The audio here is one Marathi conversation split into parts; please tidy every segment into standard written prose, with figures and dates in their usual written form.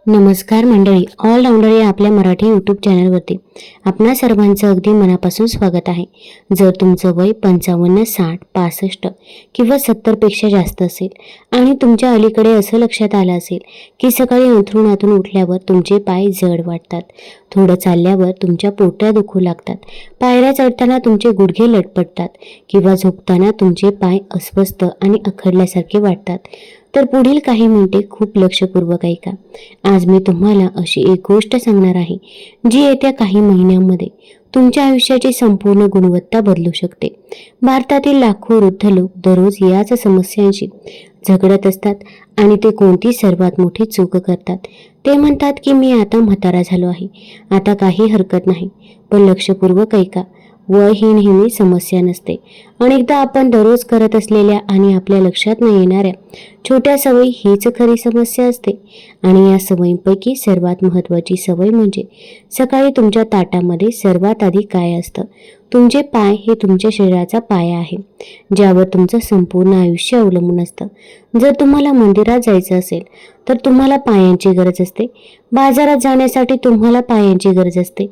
नमस्कार मंडळी, ऑलराऊंडर या आपल्या मराठी यूट्यूब चॅनलवरती आपणा सर्वांचं अगदी मनापासून स्वागत आहे. जर तुमचं वय 55, 60, 65 किंवा 70 पेक्षा जास्त असेल आणि तुमच्या अलीकडे असं लक्षात आलं असेल की सकाळी अंथरुणातून उठल्यावर तुमचे पाय जड वाटतात, थोडं चालल्यावर तुमच्या पोट्या दुखू लागतात, पायऱ्या चढताना तुमचे गुडघे लटपटतात किंवा झोपताना तुमचे पाय अस्वस्थ आणि अखडल्यासारखे वाटतात, तर पुढील काही मिनिटे खूप लक्षपूर्वक ऐका. आज मी तुम्हाला अशी एक गोष्ट सांगणार आहे जी येत्या काही महिन्यांमध्ये तुमच्या आयुष्याची संपूर्ण गुणवत्ता बदलू शकते. भारतातील लाखो वृद्ध लोक दररोज याच समस्यांशी झगडत असतात आणि ते कोणती सर्वात मोठी चूक करतात. ते म्हणतात की मी आता म्हातारा झालो आहे, आता काही हरकत नाही. पण लक्षपूर्वक ऐका, वय ही नेहमी समस्या नसते. अनेकदा आपण दररोज करत असलेल्या आणि आपल्या लक्षात न येणाऱ्या छोट्या सवयी हीच खरी समस्या असते. आणि या सवयींपैकी सर्वात महत्त्वाची सवय म्हणजे सकाळी तुमच्या ताटामध्ये सर्वात आधी काय असतं. तुमचे पाय हे तुमच्या शरीराचा पाया आहे, ज्यावर तुमचं संपूर्ण आयुष्य अवलंबून असतं. जर तुम्हाला मंदिरात जायचं असेल तर तुम्हाला पायांची गरज असते. बाजारात जाण्यासाठी तुम्हाला पायांची गरज असते.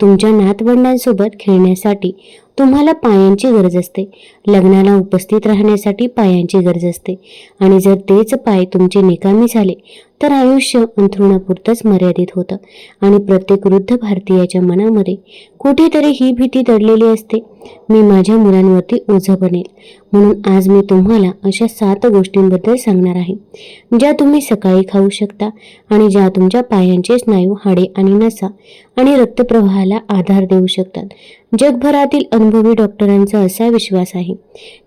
तुमच्या नातवंडांसोबत खेळण्यासाठी तुम्हाला पायांची गरज असते. लग्नाला उपस्थित राहण्यासाठी पायांची गरज असते. आणि जर तेच पाय तुमचे निकामी झाले तर आयुष्य अंथरुणापुरतंच मर्यादित होतं. आणि प्रत्येक वृद्ध भारतीयाच्या मनामध्ये कुठेतरी ही भीती दडलेली असते, मी माझ्या मुलांवरती ओझं बनेल. म्हणून आज मी तुम्हाला अशा 7 गोष्टींबद्दल सांगणार आहे ज्या तुम्ही सकाळी खाऊ शकता आणि ज्या तुमच्या पायांचे स्नायू, हाडे आणि नसा आणि रक्तप्रवाहाला आधार देऊ शकतात. जगभरातील अनुभवी डॉक्टरांचा असा विश्वास आहे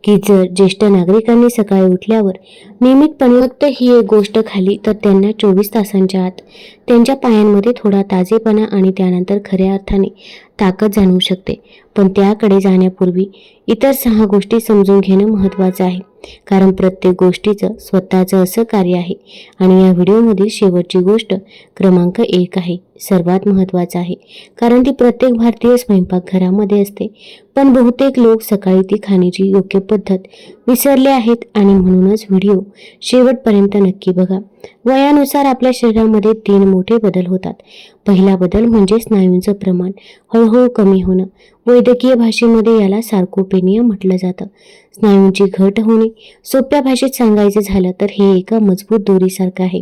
की जर ज्येष्ठ नागरिकांनी सकाळी उठल्यावर नियमितपणे फक्त ही एक गोष्ट खाल्ली तर त्यांना 24 तासांच्या आत त्यांच्या पायांमध्ये थोडा ताजेपणा आणि त्यानंतर खऱ्या अर्थाने ताकद जाणवू शकते. पण त्याकडे जाण्यापूर्वी इतर 6 गोष्टी समजून घेणं महत्त्वाचं आहे, कारण प्रत्येक गोष्टीचं स्वतःचं असं कार्य आहे. आणि या व्हिडिओमधील शेवटची गोष्ट क्रमांक 1 आहे, सर्वात महत्त्वाचं आहे, कारण ती प्रत्येक भारतीय स्वयंपाकघरामध्ये असते. पण बहुतेक लोक सकाळी ती खाण्याची योग्य पद्धत विसरले आहेत. आणि म्हणूनच व्हिडिओ शेवटपर्यंत नक्की बघा. वयानुसार आपल्या शरीरामध्ये 3 मोठे बदल होतात. पहिला बदल म्हणजे स्नायूंचं प्रमाण हळूहळू कमी होणं. वैद्यकीय भाषेमध्ये याला सार्कोपेनिया म्हटलं जातं. स्नायूंची घट होणे. सोप्या भाषेत सांगायचं झालं तर हे एका मजबूत दोरीसारखं आहे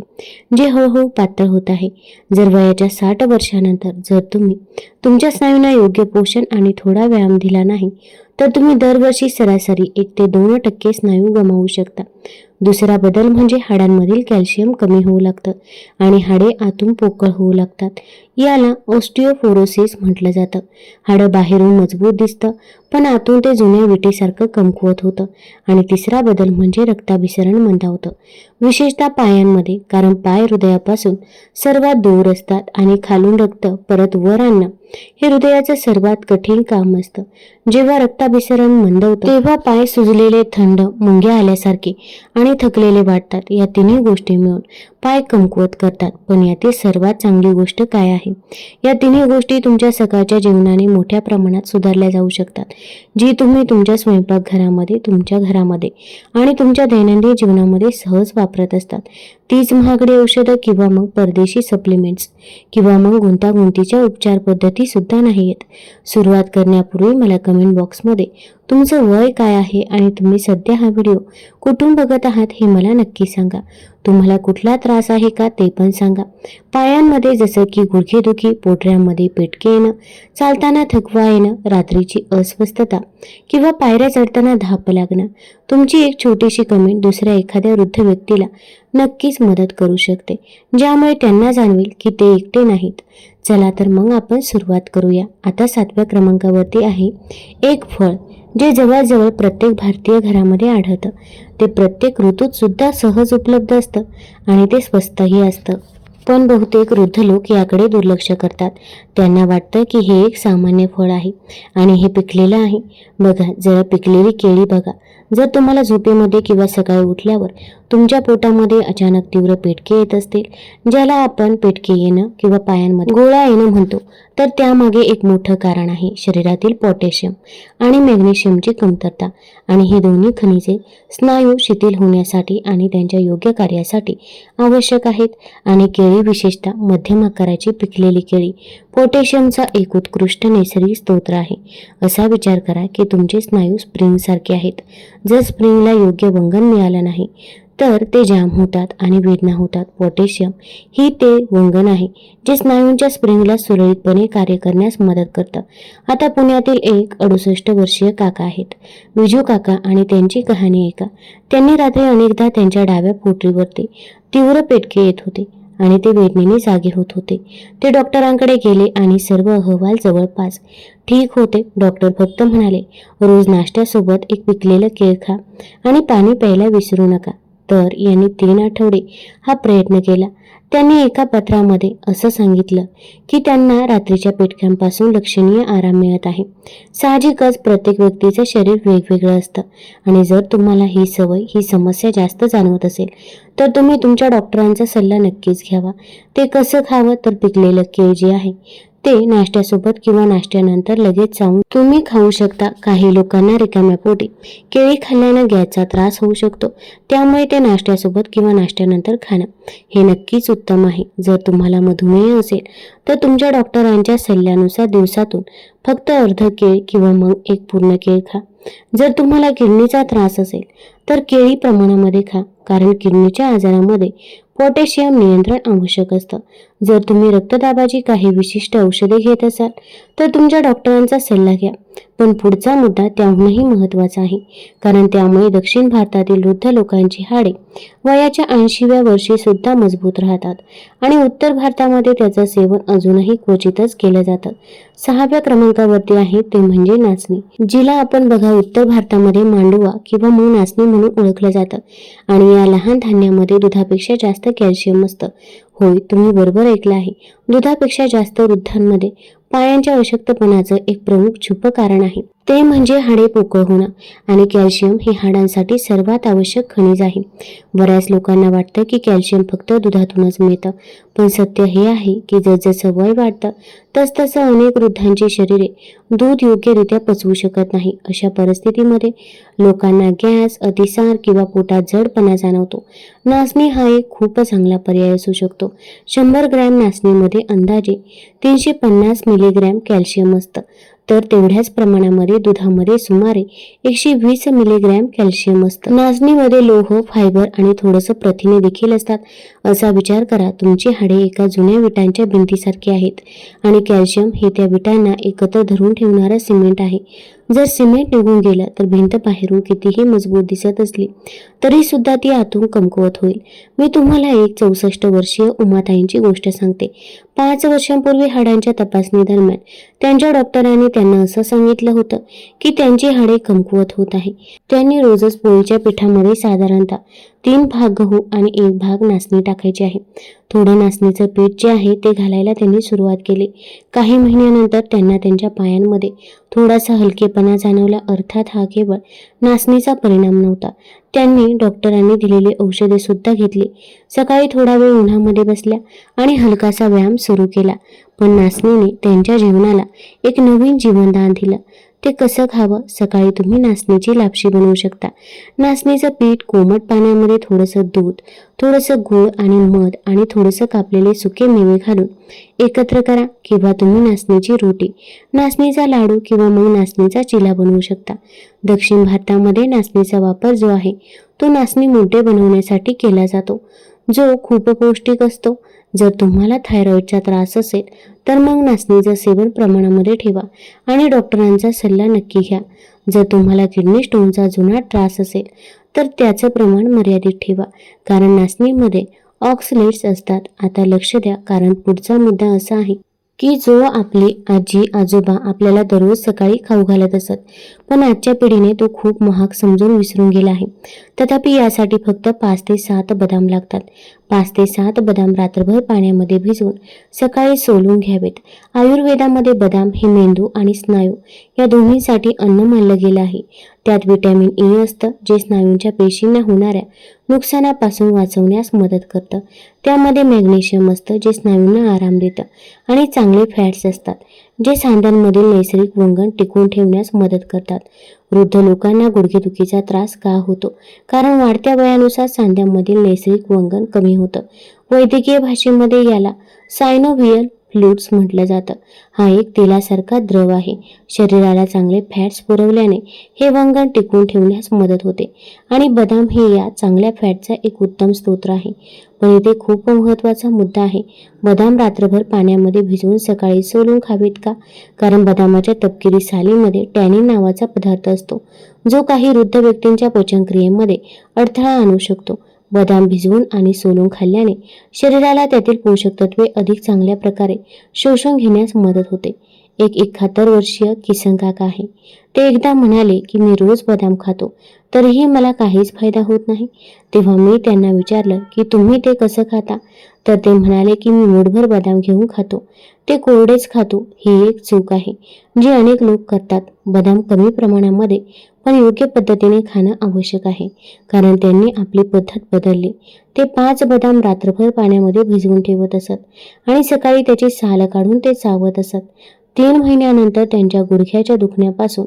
जे हळूहळू पातळ होत आहे. जर वयाच्या 60 वर्षानंतर जर तुम्ही तुमच्या स्नायूंना योग्य पोषण आणि थोडा व्यायाम दिला नाही तर तुम्ही दरवर्षी सरासरी 1 ते 2% स्नायू गमावू शकता. दुसरा बदल म्हणजे हाडांमधील कॅल्शियम कमी होऊ लागतं आणि हाडे आतून पोकळ होऊ लागतात. याला ऑस्टिओपोरोसिस म्हटलं जातं. हाडं बाहेरून मजबूत दिसतं पण आतून ते जुन्या विटेसारखं कमकुवत होतं. आणि तिसरा बदल म्हणजे रक्ताभिसरण मंदावतं, विशेषतः पायांमध्ये, कारण पाय हृदयापासून सर्वात दूर असतात आणि खालून रक्त परत वर आणणं हे हृदयाचं सर्वात कठीण काम असतं. जेव्हा रक्ताभिसरण मंदावतं तेव्हा पाय सुजलेले, थंड, मुंग्या आल्यासारखे आणि थकलेले वाटतात. या 3 गोष्टी मिळून पाय कमकुवत करतात. पण यातील सर्वात चांगली गोष्ट काय आहे? या 3 गोष्टी तुमच्या सकाळच्या जीवनाने मोठ्या प्रमाणात सुधारल्या जाऊ शकतात, जी तुम्ही तुमच्या स्वयंपाकघरामध्ये, तुमच्या घरामध्ये आणि तुमच्या दैनंदिन जीवनामध्ये सहज वापरत असतात. तीच महागडी औषधं किंवा मग परदेशी सप्लिमेंट्स किंवा मग गुंतागुंतीच्या उपचार पद्धती सुद्धा नाही आहेत. सुरुवात करण्यापूर्वी मला कमेंट बॉक्समध्ये तुमचं वय काय आहे आणि तुम्ही सध्या हा व्हिडिओ कुठून बघत आहात हे मला नक्की सांगा. तुम्हाला कुठला त्रास आहे का ते पण सांगा. पायांमध्ये जसं की गुडघेदुखी, पोटऱ्यांमध्ये पेटके येणं, चालताना थकवा येणं, रात्रीची अस्वस्थता किंवा पायऱ्या चढताना धाप लागणं. तुमची एक छोटीशी कमेंट दुसऱ्या एखाद्या वृद्ध व्यक्तीला नक्कीच मदत करू शकते, ज्यामुळे त्यांना जाणवेल की ते एकटे नाहीत. चला तर मग आपण सुरुवात करूया. आता 7व्या क्रमांकावरती आहे एक फळ जे जवळजवळ प्रत्येक भारतीय घरामध्ये आढळतं. ते प्रत्येक ऋतूत सुद्धा सहज उपलब्ध असतं आणि ते स्वस्तही असतं. पण बहुतेक वृद्ध लोक याकडे दुर्लक्ष करतात. त्यांना वाटतं की हे एक सामान्य फळ आहे आणि हे पिकलेलं आहे. बघा, जरा पिकलेली केळी बघा, जर तुम्हाला झोपेमध्ये किंवा सकाळी उठल्यावर तुमच्या पोटामध्ये अचानक तीव्र पेटके येत असतील, ज्याला आपण पेटके येणं किंवा पायांमध्ये गोळा येणं म्हणतो, तर त्यामागे एक मोठं कारण आहे शरीरातील पोटॅशियम आणि मॅग्नेशियमची कमतरता. आणि हे दोन्ही खनिजे स्नायू शिथिल होण्यासाठी आणि त्यांच्या योग्य कार्यासाठी आवश्यक आहेत. आणि केळी, विशेषतः मध्यम आकाराची पिकलेली केळी, पोटॅशियमचा एक उत्कृष्ट नैसर्गिक स्रोत आहे. असा विचार करा की तुमचे स्नायू स्प्रिंगसारखे आहेत. जर स्प्रिंगला योग्य वंगण मिळालं नाही तर ते जाम होतात आणि वेदना होतात. पोटॅशियम ही ते वंगण आहे जे स्नायूंच्या स्प्रिंगला सुरळीतपणे कार्य करण्यास मदत करतं. आता पुण्यातील एक 68 वर्षीय काका आहेत, विजू काका, आणि त्यांची कहाणी ऐका. त्यांनी रात्री अनेकदा त्यांच्या डाव्या पोटरीवरती तीव्र पेटके येत होते आणि ते वेदनेने जागे होत होते. ते डॉक्टरांकडे गेले आणि सर्व अहवाल जवळपास ठीक होते. डॉक्टर फक्त म्हणाले, रोज नाश्त्यासोबत एक पिकलेलं केळ खा आणि पाणी प्यायला विसरू नका. तर यांनी 3 आठवडे हा प्रयत्न केला. त्यांनी एका पत्रामध्ये असं सांगितलं की त्यांना रात्रीच्या पेटक्यांपासून लक्षणीय आराम मिळत आहे. साहजिकच प्रत्येक व्यक्तीचं शरीर वेगवेगळं असतं आणि जर तुम्हाला ही समस्या जास्त जाणवत असेल तर तुम्ही तुमच्या डॉक्टरांचा सल्ला नक्कीच घ्यावा. ते कसं खावं, तर पिकलेलं केळ जे आहे ते नाश्त्यासोबत किंवा नाश्त्यानंतर लगेच चावून तुम्ही खाऊ शकता. काही लोकांना रिकाम्या पोटी केळी खाल्ल्यानं गॅसचा त्रास होऊ शकतो, त्यामुळे ते नाश्त्यासोबत किंवा नाश्त्यानंतर खाणं हे नक्कीच उत्तम आहे. जर तुम्हाला मधुमेह असेल तर तुमच्या डॉक्टरांच्या सल्ल्यानुसार दिवसातून फक्त अर्ध केळ किंवा मग एक पूर्ण केळ खा. जर तुम्हाला किडनीचा त्रास असेल तर केळी प्रमाणामध्ये खा, कारण किडनीच्या आजारामध्ये पोटॅशियम नियंत्रण आवश्यक असतं. जर तुम्ही रक्तदाबाची काही विशिष्ट औषधे घेत असाल तर तुमच्या डॉक्टरांचा सल्ला घ्या. पण पुढचा मुद्दा त्याहूनही महत्त्वाचा आहे, कारण त्यामुळे दक्षिण भारतातील वृद्ध लोकांची हाडे वयाच्या 80व्या वर्षी सुद्धा मजबूत राहतात आणि उत्तर भारतामध्ये त्याचं सेवन अजूनही क्वचितच केलं जातं. 6व्या क्रमांकावरती आहे ते म्हणजे नाचणी, जिला आपण बघा उत्तर भारतामध्ये मांडुवा किंवा मूग नाचणी म्हणून ओळखलं जातं. आणि या लहान धान्यामध्ये दुधापेक्षा जास्त कॅल्शियम असतं. होय, तुम्ही बरोबर ऐकलं आहे. दुधापेक्षा जास्त वृद्धांमध्ये पायांच्या अशक्तपणाचं एक प्रमुख छुपं कारण आहे, ते म्हणजे हाडे पोकळ होणं. आणि कॅल्शियम हे हाडांसाठी सर्वात आवश्यक खनिज आहे. बऱ्याच लोकांना वाटतं की कॅल्शियम फक्त दुधातूनच मिळतं, पण सत्य हे आहे की जसजसं वय वाढतं तसतसं अनेक वृद्धांची शरीरे दूध योग्यरित्या पचवू शकत नाही. अशा परिस्थितीमध्ये लोकांना गॅस, अतिसार किंवा पोटात जडपणा जाणवतो. नाचणी हा एक खूप चांगला पर्याय असू शकतो. 100 ग्रॅम नाचणीमध्ये अंदाजे 350 मिलीग्रॅम कॅल्शियम असतं, तर तेवढ्याच प्रमाणामध्ये दुधामध्ये सुमारे 120 मिलीग्रॅम कॅल्शियम असतं. नाचणीमध्ये लोह, फायबर आणि थोडंसं प्रथिने देखील असतात. असा विचार करा, तुमची हाडे एका जुन्या विटांच्या भिंतीसारखी आहेत आणि कॅल्शियम हे त्या विटांना एकत्र धरून ठेवणारं सिमेंट आहे. जर सिमेंट निघून गेलं तर भिंत बाहेरून कितीही मजबूत दिसत असली तरी सुद्धा ती आतून कमकुवत होईल. मी तुम्हाला एक 64 वर्षीय उमाताईंची गोष्ट सांगते. 5 वर्षांपूर्वी हाडांच्या तपासणी दरम्यान त्यांच्या डॉक्टरांनी त्यांना असं सांगितलं होतं की त्यांची हाडे कमकुवत होत आहे. त्यांनी रोजच पोळीच्या पिठामध्ये साधारणतः 3 भाग गहू आणि 1 भाग नाचणी टाकायचे आहे. थोडं नाचणीचं पीठ जे आहे ते घालायला त्यांनी सुरुवात केली. काही महिन्यानंतर त्यांना त्यांच्या पायांमध्ये थोडासा हलकेपणा जाणवला. अर्थात हा केवळ नाचणीचा परिणाम नव्हता. त्यांनी डॉक्टरांनी दिलेली औषधे सुद्धा घेतली. सकाळी थोडा वेळ उन्हामध्ये बसल्या आणि हलकासा व्यायाम सुरू केला. पण नाचणीने त्यांच्या जीवनाला एक नवीन जीवनदान दिलं. ते कसं खावं? सकाळी तुम्ही नाचणीची लापशी बनवू शकता. नाचणीचं पीठ कोमट पाण्यामध्ये थोडंसं दूध, थोडंसं गूळ आणि मध आणि थोडंसं कापलेले सुके मेवे घालून एकत्र करा. किंवा तुम्ही नाचणीची रोटी, नाचणीचा लाडू किंवा मग नाचणीचा चिला बनवू शकता. दक्षिण भारतामध्ये नाचणीचा वापर जो आहे तो नाचणी मोठे बनवण्यासाठी केला जातो, जो खूप पौष्टिक असतो. जर तुम्हाला थायरॉइडचा त्रास असेल तर मग नाचणीचं सेवन प्रमाणामध्ये ठेवा आणि डॉक्टरांचा सल्ला नक्की घ्या. जर तुम्हाला किडनी स्टोनचा जुनाट त्रास असेल तर त्याचं प्रमाण मर्यादित ठेवा, कारण नाचणीमध्ये ऑक्सलेट्स असतात. आता लक्ष द्या, कारण पुढचा मुद्दा असा आहे की जो आपली आजी आजोबा आपल्याला दररोज सकाळी खाऊ घालत असत, पण आजच्या पिढीने तो खूप महाग समजून विसरून गेला आहे. तथापि यासाठी फक्त 5 ते 7 बदाम लागतात. 5 ते 7 बदाम रात्रभर पाण्यामध्ये भिजवून सकाळी सोलून घ्यावेत. आयुर्वेदामध्ये बदाम हे मेंदू आणि स्नायू या दोन्हीसाठी अन्न मानलं गेलं आहे. त्यात व्हिटॅमिन ई असतं, जे स्नायूंच्या पेशींना होणाऱ्या नुकसानापासून वाचवण्यास मदत करतं. त्यामध्ये मॅग्नेशियम असतं, जे स्नायूंना आराम देतं. आणि चांगले फॅट्स असतात, जे सांध्यांमधील नैसर्गिक वंगण टिकवून ठेवण्यास मदत करतात. वृद्ध लोकांना गुडघेदुखीचा त्रास का होतो? कारण वाढत्या वयानुसार सांध्यांमधील नैसर्गिक वंगण कमी होतं. वैद्यकीय भाषेमध्ये याला सायनोव्हियल फ्लुइड्स म्हटलं जातं. हा एक तेलासारखा द्रव आहे. शरीराला चांगले फॅट्स पुरवल्याने हे वंगण टिकवून ठेवण्यास मदत होते आणि बदाम हे या चांगल्या फॅटचा एक उत्तम स्रोत आहे. पण इथे खूप महत्त्वाचा मुद्दा आहे. बदाम रात्रभर पाण्यामध्ये भिजवून सकाळी सोलून खावेत का? कारण बदामाच्या तपकिरी सालीमध्ये टॅनिन नावाचा पदार्थ असतो, जो काही वृद्ध व्यक्तींच्या पचनक्रियेमध्ये अडथळा आणू शकतो. बदाम भिजवून आणि सोलून खाल्ल्याने शरीराला त्यातील पोषक तत्वे अधिक चांगल्या प्रकारे शोषून घेण्यास मदत होते. एक 71 वर्षीय किसन काका आहे. ते एकदा म्हणाले की मी रोज बदाम खातो, तरीही मला काहीच फायदा होत नाही. तेव्हा मी त्यांना विचारलं की तुम्ही ते कसं खाता? तर ते म्हणाले की मी मूठभर बदाम घेऊन खातो. ते कोरडेच खातो. ही एक चूक आहे जी अनेक लोक करतात. बदाम कमी प्रमाणामध्ये पण योग्य पद्धतीने खाणं आवश्यक आहे, कारण त्यांनी आपली पद्धत बदलली. ते 5 बदाम रात्रभर पाण्यामध्ये भिजवून ठेवत असत आणि सकाळी त्याची साल काढून ते चावत असत. 3 महिन्यानंतर त्यांच्या गुडघ्याच्या दुखण्यापासून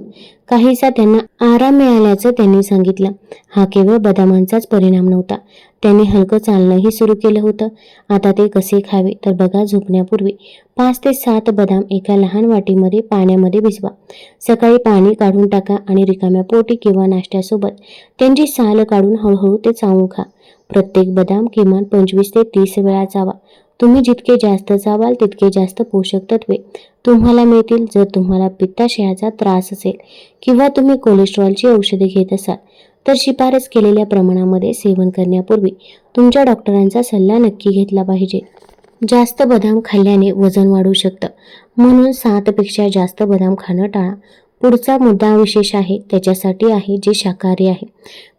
काहीसा त्यांना आराम मिळाल्याचं त्यांनी सांगितलं. हा केवळ बदामांचाच परिणाम नव्हता. त्यांनी हलकं चालणंही सुरू केलं होतं. आता ते कसे खावे तर बघा. झोपण्यापूर्वी 5 ते 7 बदाम एका लहान वाटीमध्ये पाण्यामध्ये भिजवा. सकाळी पाणी काढून टाका आणि रिकाम्या पोटी किंवा नाश्त्यासोबत त्यांची साल काढून हळूहळू ते चावून खा. प्रत्येक बदाम किमान 25 ते 30 वेळा चावा. तुम्ही जितके जास्त चावाल तितके जास्त पोषक तत्वे तुम्हाला मिळतील. जर तुम्हाला पित्ताशयाचा त्रास असेल किंवा तुम्ही कोलेस्ट्रॉलची औषधे घेत असाल तर शिफारस केलेल्या प्रमाणामध्ये सेवन करण्यापूर्वी तुमच्या डॉक्टरांचा सल्ला नक्की घेतला पाहिजे. जास्त बदाम खाल्ल्याने वजन वाढू शकतं, म्हणून 7 पेक्षा जास्त बदाम खाणं टाळा. पुढचा मुद्दा विशेष आहे. त्याच्यासाठी आहे जे शाकाहारी आहे,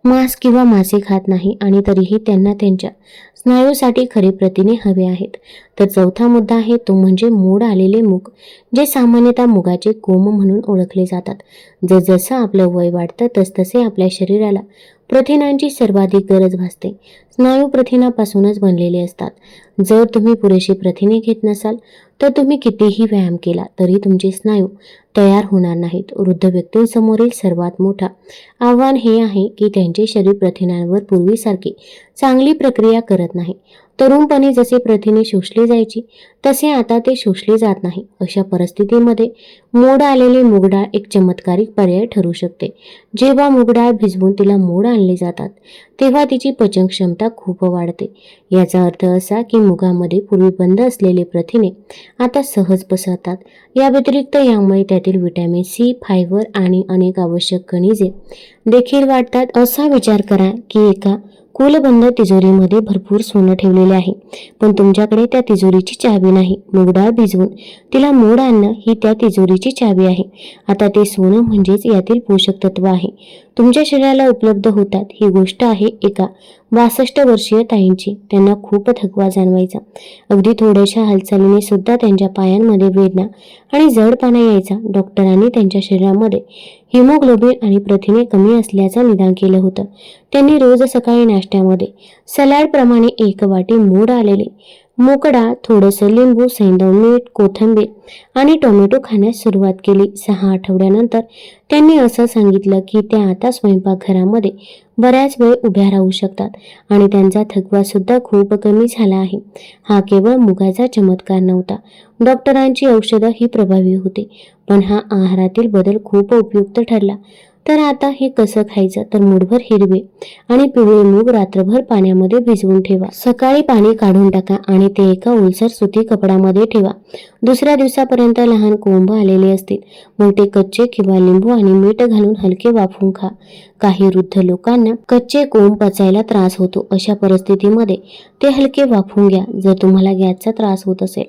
मांस किंवा मासे खात नाही आणि तरीही त्यांना त्यांच्या स्नायूसाठी खरे प्रथिने हवे आहेत. तर चौथा मुद्दा आहे तो म्हणजे मोड आलेले मूग, जे सामान्यतः मुगाचे कोंब म्हणून ओळखले जातात. जसजसं आपलं वय वाढतं तसतसे आपल्या शरीराला प्रथिनांची सर्वाधिक गरज भासते. स्नायू प्रथिनापासूनच बनलेले असतात. जर तुम्ही पुरेशी प्रथिने घेत नसाल तर तुम्ही कितीही व्यायाम केला तरी तुमचे स्नायू तयार होणार नाहीत. वृद्ध व्यक्तींसमोरील सर्वात मोठा आव्हान हे आहे की त्यांचे शरीर प्रथिनांवर पूर्वीसारखी चांगली प्रक्रिया करत नाही. तरुणपणी जसे प्रथिने शोषली जायची तसे आता ते शोषले जात नाही. अशा परिस्थितीमध्ये मोड आलेली मूगडाळ एक चमत्कारिक पर्याय ठरू शकते. जेव्हा मूगडाळ भिजवून तिला मोड आणले जातात तेव्हा तिची पचन क्षमता खूप वाढते. याचा अर्थ असा की मुगामध्ये पूर्वी बंद असलेले प्रथिने आता सहज पसरतात. या व्यतिरिक्त यामुळे त्यातील व्हिटॅमिन सी, फायबर आणि अनेक आवश्यक खनिजे देखील वाढतात. असा विचार करा की एका कुलबंद तिजोरीमध्ये भरपूर सोनं ठेवलेले आहे, पण तुमच्याकडे त्या तिजोरीची चावी नाही. मूगडाळ भिजवून तिला मोड आणणं ही त्या तिजोरीची चावी आहे. आता ते सोनं म्हणजेच यातील पोषक तत्व आहे, तुमच्या शरीराला उपलब्ध होतात. ही गोष्ट आहे एका 62 वर्षीय ताईंची. त्यांना खूप थकवा जाणवायचा. अगदी थोड्याशा हालचालीने सुद्धा त्यांच्या पायांमध्ये वेदना आणि जडपणा यायचा. डॉक्टरांनी त्यांच्या शरीरामध्ये हिमोग्लोबिन आणि प्रथिने कमी असल्याचं निदान केलं होतं. त्यांनी रोज सकाळी नाश्त्यामध्ये सलाडप्रमाणे 1 वाटी मोड आलेले मूगडाळ, थोडंसं लिंबू, सैंधव मीठ, कोथिंबीर आणि टोमॅटो खाण्यास सुरुवात केली. 6 आठवड्यानंतर त्यांनी असं सांगितलं की त्या आता स्वयंपाकघरामध्ये बऱ्याच वेळ उभ्या राहू शकतात आणि त्यांचा थकवा सुद्धा खूप कमी झाला आहे. हा केवळ मुगाचा चमत्कार नव्हता. डॉक्टरांची औषधं ही प्रभावी होती, पण हा आहारातील बदल खूप उपयुक्त ठरला. तर आता हे कसं खायचं? तर मूठभर हिरवे आणि पिवळे मूग रात्रभर पाण्यामध्ये भिजवून ठेवा. सकाळी पाणी काढून टाका आणि ते एका ओलसर सुती कपड्यामध्ये ठेवा. दुसऱ्या दिवसापर्यंत लहान कोंब आलेले असतील, मग ते कच्चे किंवा लिंबू आणि मीठ घालून हलके वाफवून खा. काही वृद्ध लोकांना कच्चे कोंब पचायला त्रास होतो. अशा परिस्थितीमध्ये ते हलके वाफवून घ्या. जर तुम्हाला गॅसचा त्रास होत असेल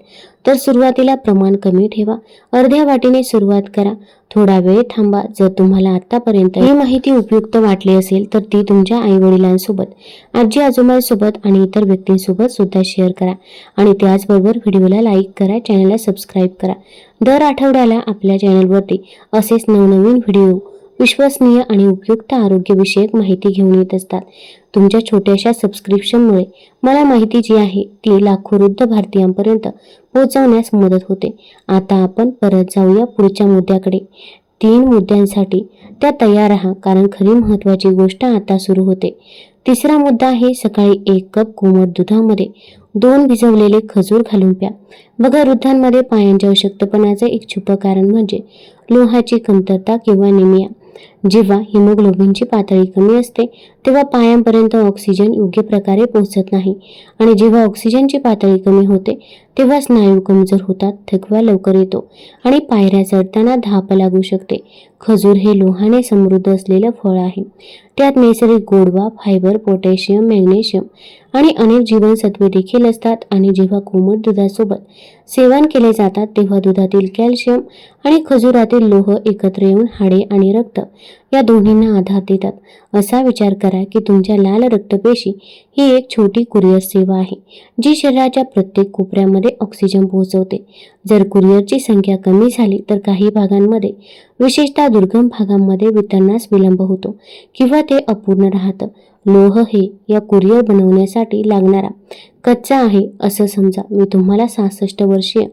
तर सुरुवातीला प्रमाण कमी ठेवा. अर्ध्या वाटीने सुरुवात करा. थोडा वेळ थांबा. जर तुम्हाला आतापर्यंत ही माहिती उपयुक्त वाटली असेल तर ती तुमच्या आई-वडिलांसोबत, आजी आजोबांसोबत आणि इतर व्यक्तींसोबत सुद्धा शेअर करा आणि त्याचबरोबर व्हिडिओला लाईक करा, चॅनलला सबस्क्राईब करा. दर आठवड्याला आपल्या चॅनलवरती असेच नवनवीन व्हिडिओ, विश्वसनीय आणि उपयुक्त आरोग्यविषयक माहिती घेऊन येत असतात. तुमच्या छोट्याशा सबस्क्रिप्शनमुळे मला माहिती जी आहे ती लाखो वृद्ध भारतीयांपर्यंत पोहोचवण्यास मदत होते. आता आपण परत जाऊया पुढच्या मुद्द्याकडे. 3 मुद्द्यांसाठी त्या तयार राहा, कारण खरी महत्त्वाची गोष्ट आता सुरू होते. तिसरा मुद्दा आहे, सकाळी 1 कप कोमट दुधामध्ये 2 भिजवलेले खजूर घालून प्या. बघा, वृद्धांमध्ये पायांच्या अशक्तपणाचे एक छुपं कारण म्हणजे लोहाची कमतरता किंवा ॲनिमिया. जेव्हा हिमोग्लोबिनची पातळी कमी असते तेव्हा पायांपर्यंत ऑक्सिजन योग्य प्रकारे पोहोचत नाही आणि जेव्हा ऑक्सिजनची पातळी कमी होते तेव्हा स्नायू कमजोर होतात, थकवा लवकर येतो आणि पायऱ्या चढताना धाप लागू शकते. खजूर हे लोहाने समृद्ध असलेलं फळ आहे. त्यात नैसर्गिक गोडवा, फायबर, पोटॅशियम, मॅग्नेशियम आणि अनेक जीवनसत्वे देखील असतात आणि जेव्हा कोमट दुधासोबत सेवन केले जातात तेव्हा दुधातील कॅल्शियम आणि खजुरातील लोह एकत्र येऊन हाडे आणि रक्त या दोन्हींना आधार देतात. असा विचार करा की तुमच्या लाल रक्तपेशी ही एक छोटी कुरिअर सेवा आहे जी शरीराच्या प्रत्येक कोपऱ्यामध्ये ऑक्सिजन पोहोचवते. जर कुरिअरची संख्या कमी झाली तर काही भागांमध्ये, विशेषतः दुर्गम भागांमध्ये वितरणास विलंब होतो किंवा ते अपूर्ण राहतं. लोह हे या कुरिअर बनवण्यासाठी लागणारा कच्चा आहे असं समजा. मी तुम्हाला 66 वर्षीय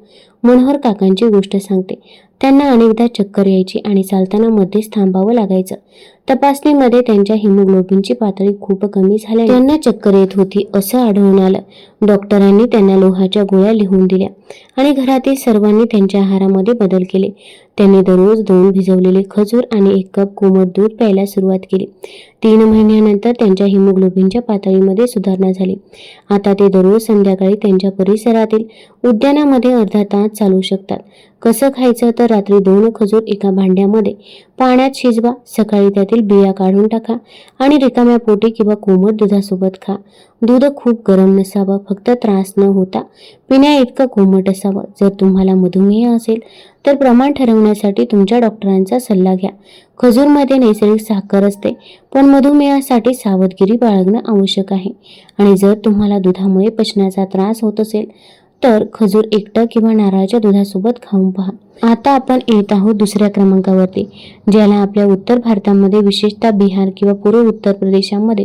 मनोहर काकांची गोष्ट सांगते. त्यांना अनेकदा चक्कर यायची आणि चालताना मध्येच थांबावं लागायचं. तपासणीमध्ये त्यांच्या हिमोग्लोबिनची पातळी खूप कमी झाल्याने त्यांना चक्कर येत होती असं आढळून आलं. डॉक्टरांनी त्यांना लोहाच्या गोळ्या लिहून दिल्या आणि घरातील सर्वांनी त्यांच्या आहारामध्ये बदल केले. त्यांनी दररोज 2 भिजवलेले खजूर आणि 1 कप कोमट दूध प्यायला सुरुवात केली. 3 महिन्यानंतर त्यांच्या हिमोग्लोबिनच्या पातळीमध्ये सुधारणा झाली. आता ते दररोज संध्याकाळी त्यांच्या परिसरातील उद्यानामध्ये अर्धा तास चालू शकतात. कसं खायचं तर रात्री 2 खजूर एका भांड्यामध्ये पाण्यात शिजवा. सकाळी त्यातील बिया काढून टाका आणि रिकाम्या पोटी किंवा कोमट दुधासोबत खा. दूध खूप गरम नसावं, फक्त त्रास न होता पिण्या इतकं कोमट असावं. जर तुम्हाला मधुमेह असेल तर प्रमाण ठरवण्यासाठी तुमच्या डॉक्टरांचा सल्ला घ्या. खजूरमध्ये नैसर्गिक साखर असते, पण मधुमेहासाठी सावधगिरी बाळगणं आवश्यक आहे. आणि जर तुम्हाला दुधामुळे पचनाचा त्रास होत असेल तर खजूर एकटं किंवा नारळाच्या दुधासोबत खाऊन पहा. आता आपण येत आहोत दुसऱ्या क्रमांकावरती, ज्याला आपल्या उत्तर भारतामध्ये, विशेषतः बिहार किंवा पूर्व उत्तर प्रदेशामध्ये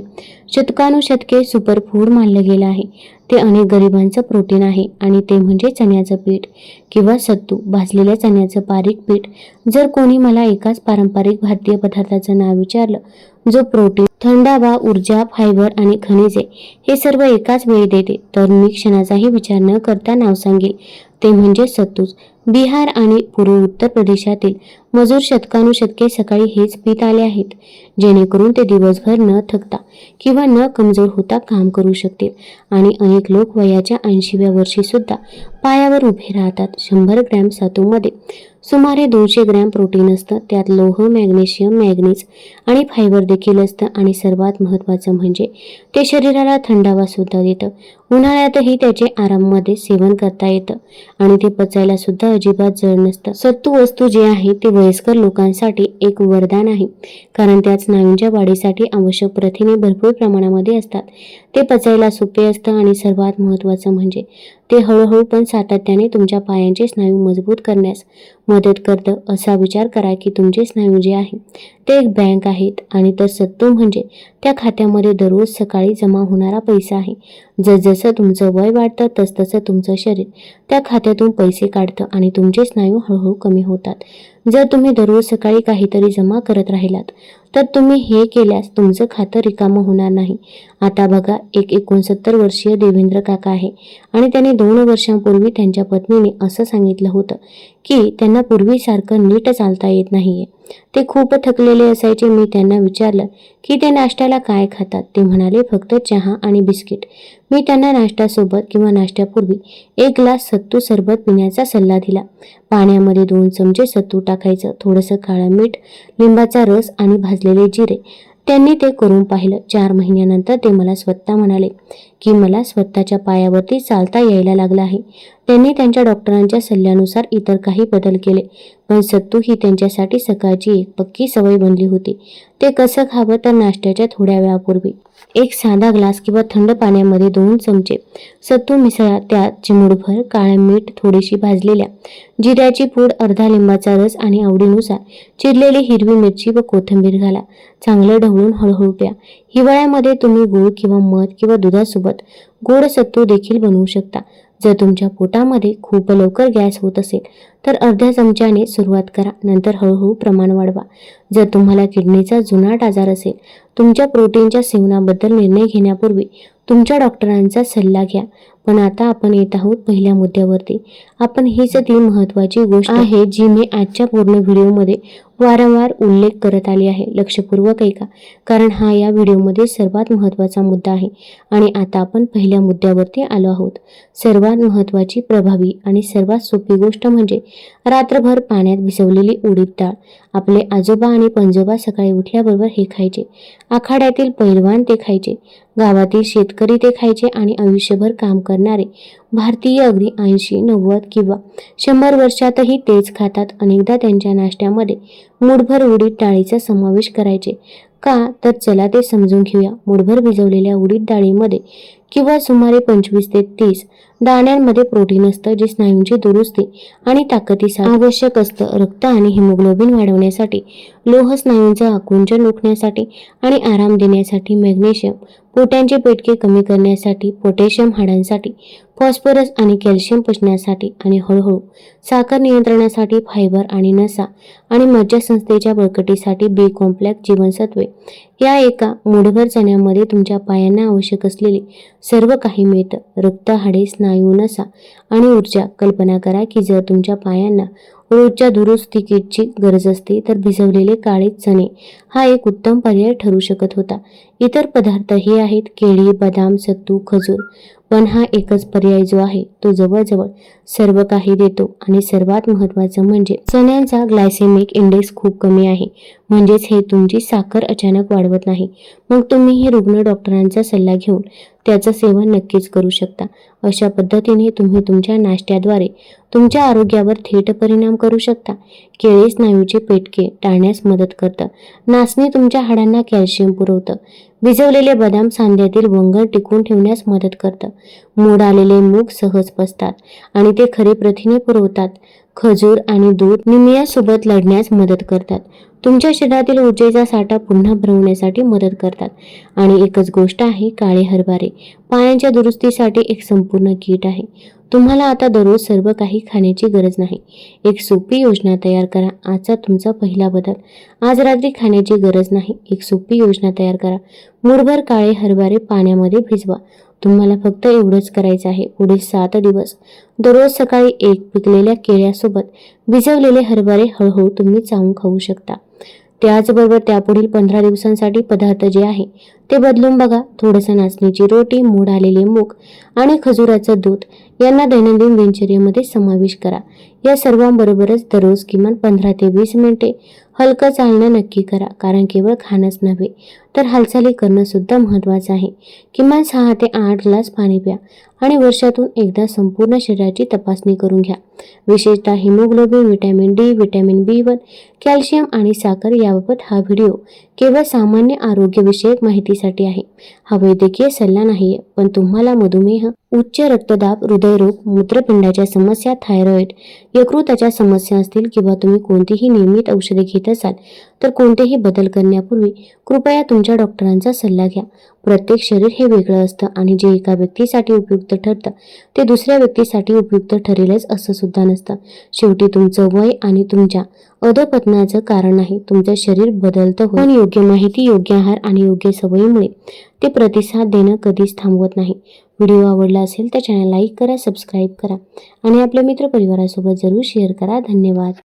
शतकानुशतके सुपरफूड मानलं गेलं आहे. ते अनेक गरिबांचं प्रोटीन आहे आणि ते म्हणजे चण्याचं पीठ किंवा सत्तू, भाजलेल्या चण्याचं बारीक पीठ. जर कोणी मला एकाच पारंपरिक भारतीय पदार्थाचं नाव विचारलं जो प्रोटीन, थंडावा, ऊर्जा, फायबर आणि खनिजे हे सर्व एकाच वेळी देते, तर मी क्षणाचाही विचार न करता नाव सांगेल, ते म्हणजे सत्तूच. बिहार आणि पूर्व उत्तर प्रदेशातील मजूर शतकानुशतके सकाळी हेच पीत आले आहेत, जेणेकरून ते दिवसभर न थकता किंवा न कमजोर होता काम करू शकतील. आणि अनेक लोक वयाच्या 80व्या वर्षी सुद्धा पायावर उभे राहतात. 100 ग्रॅम सत्तूमध्ये सुमारे 200 ग्रॅम प्रोटीन असतं. त्यात लोह, मॅग्नेशियम, मॅग्नीज आणि फायबर देखील असतं. आणि सर्वात महत्त्वाचं म्हणजे ते शरीराला थंडावा सुद्धा देतं. उन्हाळ्यातही त्याचे आराममध्ये सेवन करता येतं आणि ते पचायला सुद्धा अजिबात जड नसतं. सत्तू वस्तू जे आहे ते वयस्कर लोकांसाठी एक वरदान आहे, कारण त्यात स्नायूंच्या वाढीसाठी आवश्यक प्रथिने भरपूर प्रमाणामध्ये असतात. ते पचायला सोपे असतं आणि सर्वात महत्त्वाचं म्हणजे ते हळूहळू पण सातत्याने तुमच्या पायांचे स्नायू मजबूत करण्यास मदत करतं. असा विचार करा की तुमचे स्नायू जे आहे ते एक बँक आहेत आणि तर सत्तू म्हणजे त्या खात्यामध्ये दररोज सकाळी जमा होणारा पैसा आहे. जसजसं तुमचं वय वाढतं तसतसं तुमचं शरीर त्या खात्यातून पैसे काढतं आणि तुमचे स्नायू हळूहळू कमी होतात. जर तुम्ही दररोज सकाळी काहीतरी जमा करत राहिलात तर तुम्ही हे केल्यास तुमचं खातं रिकामं होणार नाही. आता बघा, एक 69 वर्षीय देवेंद्र काका आहे आणि त्याने 2 वर्षांपूर्वी त्यांच्या पत्नीने असं सांगितलं होतं की त्यांना पूर्वीसारखं नीट चालता येत नाहीये. ते खूप थकलेले असायचे. मी त्यांना विचारलं की ते नाश्त्याला काय खातात. ते म्हणाले फक्त चहा आणि बिस्किट. मी त्यांना नाश्त्यासोबत किंवा नाश्त्यापूर्वी 1 ग्लास सत्तू सरबत पिण्याचा सल्ला दिला. पाण्यामध्ये 2 चमचे सत्तू टाकायचं, थोडंसं काळं मीठ, लिंबाचा रस आणि भाजलेले जिरे त्यांनी ते करून पाहिलं. 4 महिन्यानंतर ते मला स्वतः म्हणाले की मला स्वतःच्या पायावरती चालता यायला लागलं आहे. त्यांनी त्यांच्या डॉक्टरांच्या सल्ल्यानुसार इतर काही बदल केले, पण सत्तू ही त्यांच्यासाठी सकाळची एक पक्की सवय बनली होती. ते कसं खावं तर नाश्त्याच्या थोड्या वेळापूर्वी एक साधा ग्लास किंवा थंड पाण्यामध्ये 2 चमचे सत्तू मिसळा. त्यात चिमूटभर काळं मीठ, थोडीशी भाजलेल्या जिऱ्याची पूड, अर्धा लिंबाचा रस आणि आवडीनुसार चिरलेली हिरवी मिरची व कोथिंबीर घाला. चांगलं ढवळून हळूहळू प्या. हिवाळ्यामध्ये तुम्ही गूळ किंवा मध किंवा दुधासोबत गोड सत्तू देखील बनवू शकता. जर तुमच्या पोटामध्ये खूप लवकर गॅस होत असेल तर अर्ध्या चमच्याने सुरुवात करा, नंतर हळूहळू प्रमाण वाढवा. जर तुम्हाला किडनीचा जुनाट आजार असेल, तुमच्या प्रोटीनच्या सेवनाबद्दल निर्णय घेण्यापूर्वी तुमच्या डॉक्टरांचा सल्ला घ्या. पण आता आपण येत आहोत पहिल्या मुद्द्यावरती. आपण हीच ती महत्त्वाची गोष्ट आहे जी मी आजच्या पूर्ण व्हिडिओमध्ये वारंवार उल्लेख करत आली आहे. लक्षपूर्वक ऐका, कारण हा या व्हिडिओमध्ये सर्वात महत्त्वाचा मुद्दा आहे. आणि आता आपण पहिल्या मुद्द्यावरती आलो आहोत. सर्वात महत्त्वाची, प्रभावी आणि सर्वात सोपी गोष्ट म्हणजे रात्रभर पाण्यात भिजवलेली उडीद डाळ. आपले आजोबा आणि पणजोबा सकाळी उठल्याबरोबर हे खायचे. आखाड्यातील पैलवान ते खायचे, गावातील शेतकरी ते खायचे आणि आयुष्यभर काम करणारे भारतीय अगदी 80, 90 किंवा 100 वर्षातही तेच खातात. अनेकदा त्यांच्या नाश्त्यामध्ये मूठभर उडीद डाळीचा समावेश करायचे. का तर चला ते समजून घेऊया. मूठभर भिजवलेल्या उडीद डाळीमध्ये किंवा सुमारे 25 ते 30 दाण्यांमध्ये प्रोटीन असतं, जे स्नायूंची दुरुस्ती आणि ताकदीसाठी आवश्यक असतं. रक्त आणि हिमोग्लोबिन वाढवण्यासाठी, लोह स्नायूंचं आकुंचन रोखण्यासाठी आणि आराम देण्यासाठी, मॅग्नेशियम पोटांचे पेटके कमी करण्यासाठी, पोटॅशियम हाडांसाठी, फॉस्फरस आणि कॅल्शियम पचनासाठी आणि हळूहळू साखर नियंत्रणासाठी, फायबर आणि नसा आणि मज्जासंस्थेच्या बळकटीसाठी बी कॉम्प्लेक्स जीवनसत्वे या एका मूठभर चण्यामध्ये तुमच्या पायांना आवश्यक असलेले सर्व काही मिळतं. रक्त, हाडे, स्नायू, नसा आणि ऊर्जा. कल्पना करा की जर तुमच्या पायांना रोजच्या दुरुस्ती किटची गरज असते तर भिजवलेले काळे चणे हा एक उत्तम पर्याय ठरू शकत होता. इतर पदार्थ हे आहेत केळी, बदाम, सत्तू, खजूर. पण हा एकच पर्याय जो आहे तो जवळजवळ सर्व काही देतो. आणि सर्वात महत्त्वाचं म्हणजे चण्यांचा ग्लायसेमिक इंडेक्स खूप कमी आहे, म्हणजेच हे तुमची साखर अचानक वाढवत नाही. मग तुम्ही हे रुग्ण डॉक्टरांचा सल्ला घेऊन त्याचं सेवन नक्कीच करू शकता. अशा पद्धतीने तुम्ही तुमच्या नाश्त्याद्वारे तुमच्या आरोग्यावर थेट परिणाम करू शकता. केळी स्नायूचे पेटके टाळण्यास मदत करतं. नाचणी तुमच्या हाडांना कॅल्शियम पुरवतं. भिजवलेले बदाम सांध्यातील वंगण टिकवून ठेवण्यास मदत करतं. मोड आलेले मूग सहज पचतात आणि ते खरी प्रथिने पुरवतात. खजूर आणि दूध निमोनियासोबत लढण्यास मदत करतात. तुमच्या शरीरातील ऊर्जेचा साठा पुन्हा भरवण्यासाठी मदत करतात. आणि एकच गोष्ट आहे, काळे हरभरे पायांच्या दुरुस्तीसाठी एक संपूर्ण किट आहे. तुम्हाला आता दररोज सर्व काही खाण्याची गरज नाही. एक सोपी योजना तयार करा. आजचा तुमचा पहिला बदल. आज रात्री खाण्याची गरज नाही. एक सोपी योजना तयार करा. मूठभर काळे हरभरे पाण्यामध्ये भिजवा. तुम्हाला फक्त एवढंच करायचं आहे. पुढील 7 दिवस दररोज सकाळी एक पिकलेल्या केळ्यासोबत भिजवलेले हरभरे हळूहळू तुम्ही चावून खाऊ शकता. त्याचबरोबर त्यापुढील 15 दिवसांसाठी पदार्थ जे आहे ते बदलून बघा. थोडंसं नाचणीची रोटी, मोड आलेले मूग आणि खजुराचं दूध यांना दैनंदिन दिनचर्येमध्ये समावेश करा. या सर्वांबरोबरच दररोज किमान 15 ते 20 मिनिटे हलकं चालणं नक्की करा. कारण केवळ खाणंच नव्हे तर हालचाली करणं सुद्धा महत्त्वाचं आहे. किमान 6 ते 8 ग्लास पाणी प्या आणि वर्षातून एकदा संपूर्ण शरीराची तपासणी करून घ्या. विशेषतः haemoglobin, vitamin D, vitamin B1, calcium आणि साखर याबाबत हा व्हिडिओ केवळ सामान्य आरोग्यविषयक माहितीसाठी आहे. हा वैद्यकीय सल्ला नाहीये. पण तुम्हाला मधुमेह, उच्च रक्तदाब, हृदयरोग, मूत्रपिंडाच्या समस्या, थायरॉइड, यकृताच्या समस्या असतील किंवा तुम्ही कोणतीही नियमित औषधे घेत असाल तर कोणतेही बदल करण्यापूर्वी कृपया तुमच्या डॉक्टरांचा सल्ला घ्या. प्रत्येक शरीर हे वेगळं असतं आणि जे एका व्यक्तीसाठी उपयुक्त ठरतं ते दुसऱ्या व्यक्तीसाठी उपयुक्त ठरेलच असं सुद्धा नसतं. शेवटी तुमचं वय आणि तुमच्या अधपतनाचं कारण नाही. तुमचं शरीर बदलतं पण योग्य माहिती, योग्य आहार आणि योग्य सवयीमुळे ते प्रतिसाद देणं कधीच थांबवत नाही. व्हिडिओ आवडला असेल तर चॅनल लाईक करा, सबस्क्राईब करा आणि आपल्या मित्रपरिवारासोबत जरूर शेअर करा. धन्यवाद.